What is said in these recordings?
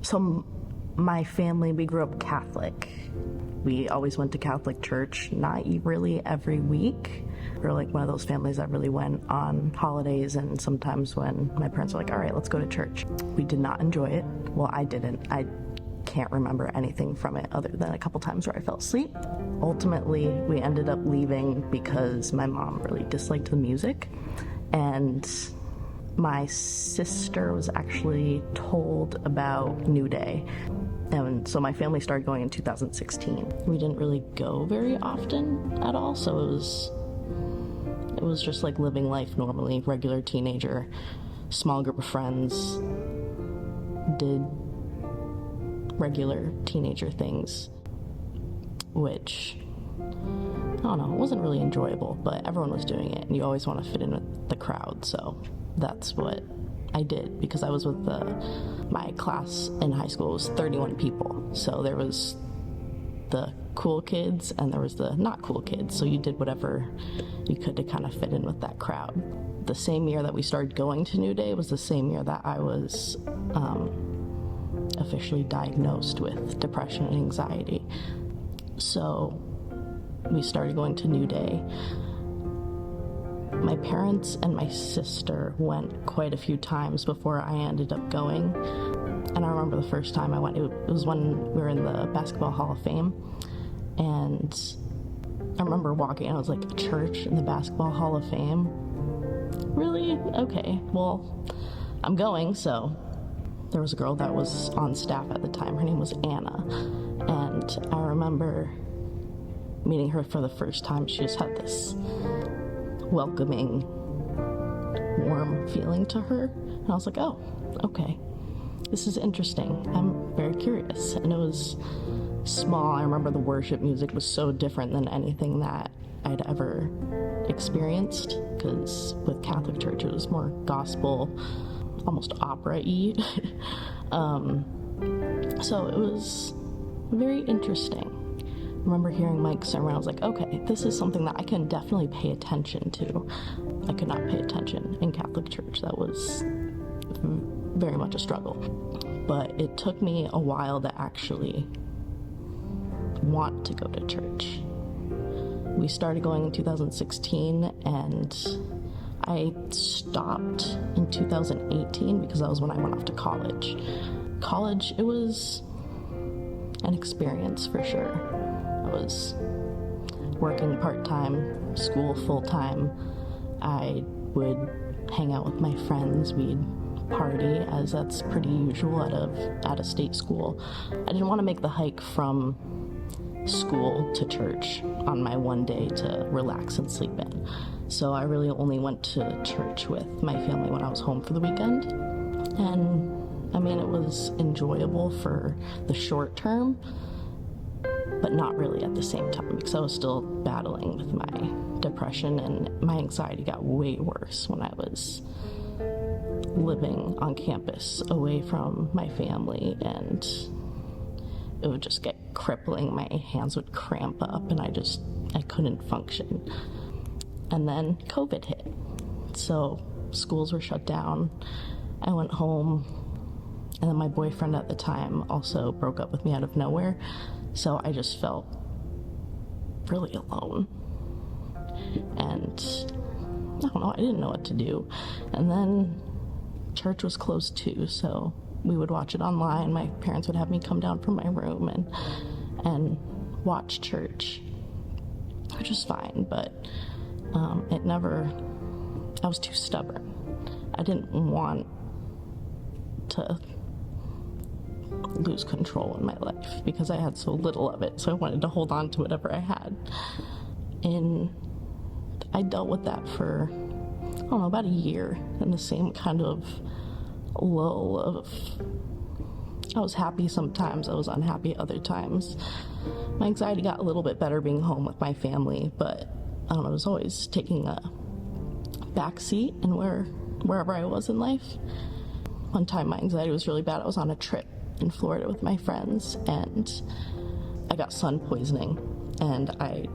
So my family, we grew up Catholic. We always went to Catholic church, not really every week. We're like one of those families that really went on holidays, and sometimes when my parents were like, all right, let's go to church. We did not enjoy it. Well, I didn't. I can't remember anything from it other than a couple times where I fell asleep. Ultimately, we ended up leaving because my mom really disliked the music, and my sister was actually told about New Day. And so my family started going in 2016. We didn't really go very often at all, so it was just like living life normally, regular teenager, small group of friends, did regular teenager things, which, I don't know, it wasn't really enjoyable, but everyone was doing it, and you always want to fit in with the crowd, so that's what I did, because I was with my class in high school was 31 people, so there was the cool kids and there was the not cool kids, so you did whatever you could to kind of fit in with that crowd. The same year that we started going to New Day was the same year that I was officially diagnosed with depression and anxiety. So we started going to New Day. My parents and my sister went quite a few times before I ended up going. And I remember the first time I went, it was when we were in the Basketball Hall of Fame. And I remember walking, and I was like, a church in the Basketball Hall of Fame? Really? Okay, well, I'm going. So there was a girl that was on staff at the time. Her name was Anna. And I remember meeting her for the first time. She just had this welcoming, warm feeling to her. And I was like, oh, okay, this is interesting. I'm very curious. And it was small. I remember the worship music was so different than anything that I'd ever experienced, because with Catholic church it was more gospel, almost opera-y. So it was very interesting. I remember hearing Mike's sermon. I was like, okay, this is something that I can definitely pay attention to. I could not pay attention in Catholic church. That was very much a struggle. But it took me a while to actually want to go to church. We started going in 2016, and I stopped in 2018 because that was when I went off to college. College, it was an experience for sure. I was working part-time, school full-time. I would hang out with my friends. We'd party, as that's pretty usual at a state school. I didn't want to make the hike from school to church on my one day to relax and sleep in. So I really only went to church with my family when I was home for the weekend. And I mean, it was enjoyable for the short term, but not really at the same time, because I was still battling with my depression, and my anxiety got way worse when I was living on campus away from my family, and it would just get crippling. My hands would cramp up, and I couldn't function. And then COVID hit, so schools were shut down. I went home, and then my boyfriend at the time also broke up with me out of nowhere. So I just felt really alone, and I don't know, I didn't know what to do. And then church was closed too, so we would watch it online. My parents would have me come down from my room and watch church, which was fine, but I was too stubborn. I didn't want to lose control in my life because I had so little of it, so I wanted to hold on to whatever I had. And I dealt with that for, I don't know, about a year, in the same kind of lull of, I was happy sometimes, I was unhappy other times. My anxiety got a little bit better being home with my family, but I don't know, I was always taking a back seat in wherever I was in life. One time my anxiety was really bad. I was on a trip in Florida with my friends, and I got sun poisoning, and I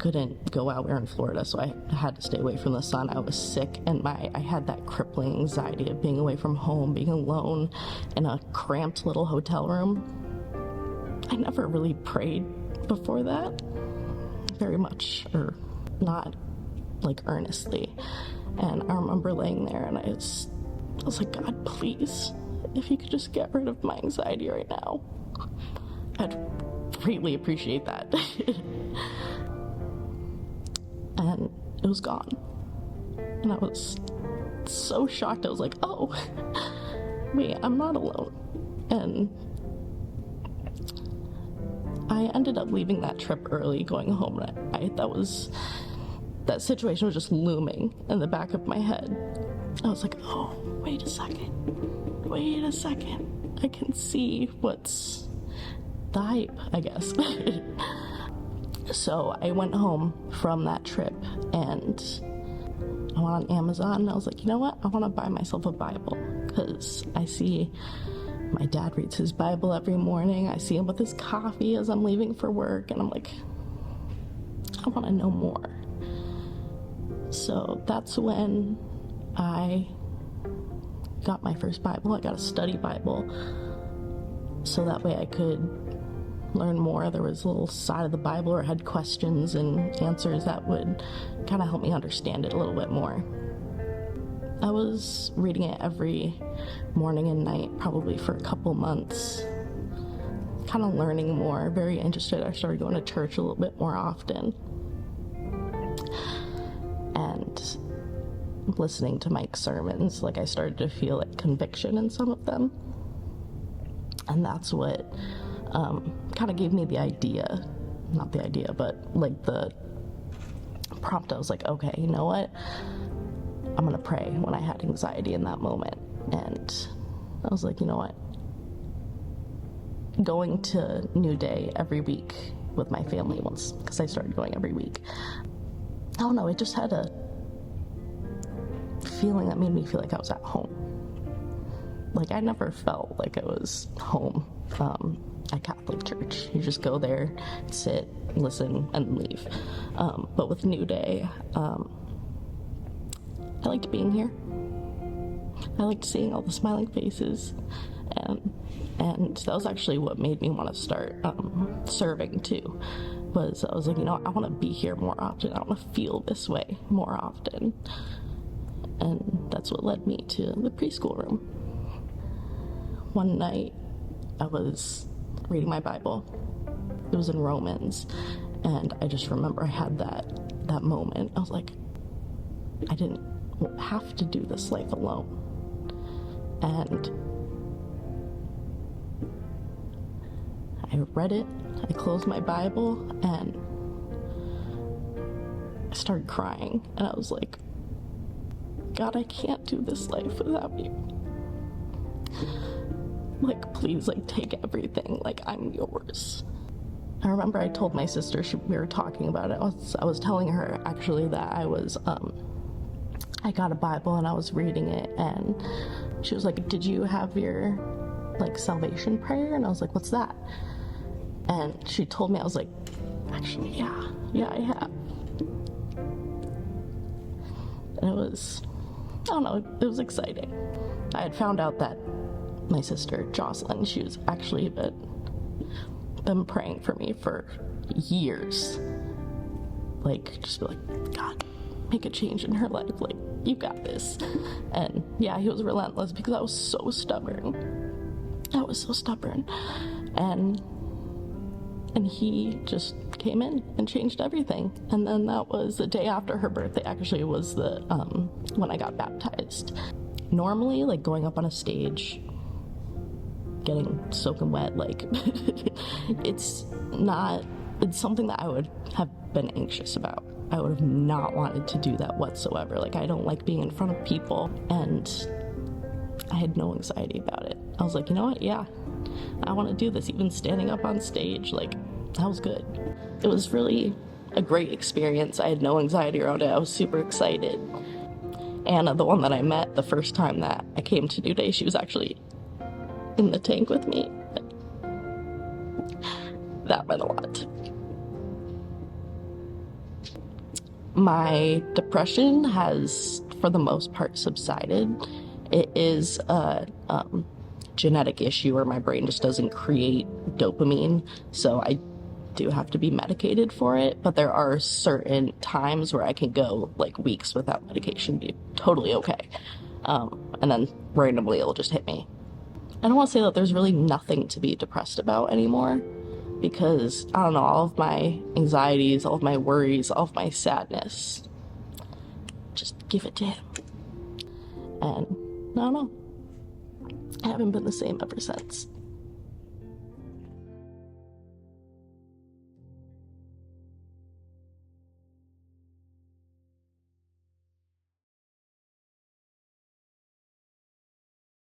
couldn't go out. We were in Florida, so I had to stay away from the sun. I was sick, and I had that crippling anxiety of being away from home, being alone in a cramped little hotel room. I never really prayed before that, very much, or not like earnestly. And I remember laying there, and I was like, God, please, if you could just get rid of my anxiety right now, I'd greatly appreciate that. And it was gone. And I was so shocked. I was like, oh, wait, I'm not alone. And I ended up leaving that trip early, going home. And that situation was just looming in the back of my head. I was like, oh, wait a second. I can see what's the hype, I guess. So I went home from that trip, and I went on Amazon, and I was like, you know what? I want to buy myself a Bible, because I see my dad reads his Bible every morning. I see him with his coffee as I'm leaving for work, and I'm like, I want to know more. So that's when I got my first Bible. I got a study Bible, so that way I could learn more. There was a little side of the Bible where it had questions and answers that would kind of help me understand it a little bit more. I was reading it every morning and night, probably for a couple months, kind of learning more, very interested. I started going to church a little bit more often, and listening to Mike's sermons, like I started to feel like conviction in some of them, and that's what kind of gave me the idea, not the idea, but like the prompt. I was like, okay, you know what? I'm gonna pray when I had anxiety in that moment. And I was like, you know what? Going to New Day every week with my family once, because I started going every week. I don't know, it just had a feeling that made me feel like I was at home. Like I never felt like I was home at Catholic church. You just go there, sit, listen, and leave. But with New Day, I liked being here. I liked seeing all the smiling faces, and that was actually what made me want to start serving too. Was I was like, you know, I want to be here more often. I want to feel this way more often, and that's what led me to the preschool room. One night, I was reading my Bible. It was in Romans, and I just remember I had that moment. I was like, I didn't have to do this life alone. And I read it, I closed my Bible, and I started crying. And I was like, God, I can't do this life without you. Like, please, like, take everything. Like, I'm yours. I remember I told my sister, we were talking about it. I was telling her, actually, that I got a Bible and I was reading it, and she was like, did you have your, like, salvation prayer? And I was like, what's that? And she told me, I was like, actually, yeah, I have. And it was, I don't know, it was exciting. I had found out that my sister, Jocelyn, she was actually been praying for me for years. Like, just be like, God, make a change in her life. Like, you got this. And yeah, he was relentless because I was so stubborn. And he just came in and changed everything. And then that was the day after her birthday, actually, was the when I got baptized. Normally, like, going up on a stage, getting soaking wet, like, it's something that I would have been anxious about. I would have not wanted to do that whatsoever. Like, I don't like being in front of people, and I had no anxiety about it. I was like, you know what? Yeah, I want to do this. Even standing up on stage, like, that was good. It was really a great experience. I had no anxiety around it. I was super excited. Anna, the one that I met the first time that I came to New Day, she was actually in the tank with me. That meant a lot. My depression has, for the most part, subsided. It is a genetic issue where my brain just doesn't create dopamine, so I do have to be medicated for it, but there are certain times where I can go like weeks without medication, be totally okay. And then randomly it'll just hit me. I don't want to say that there's really nothing to be depressed about anymore, because I don't know, all of my anxieties, all of my worries, all of my sadness, just give it to him. And I don't know, I haven't been the same ever since.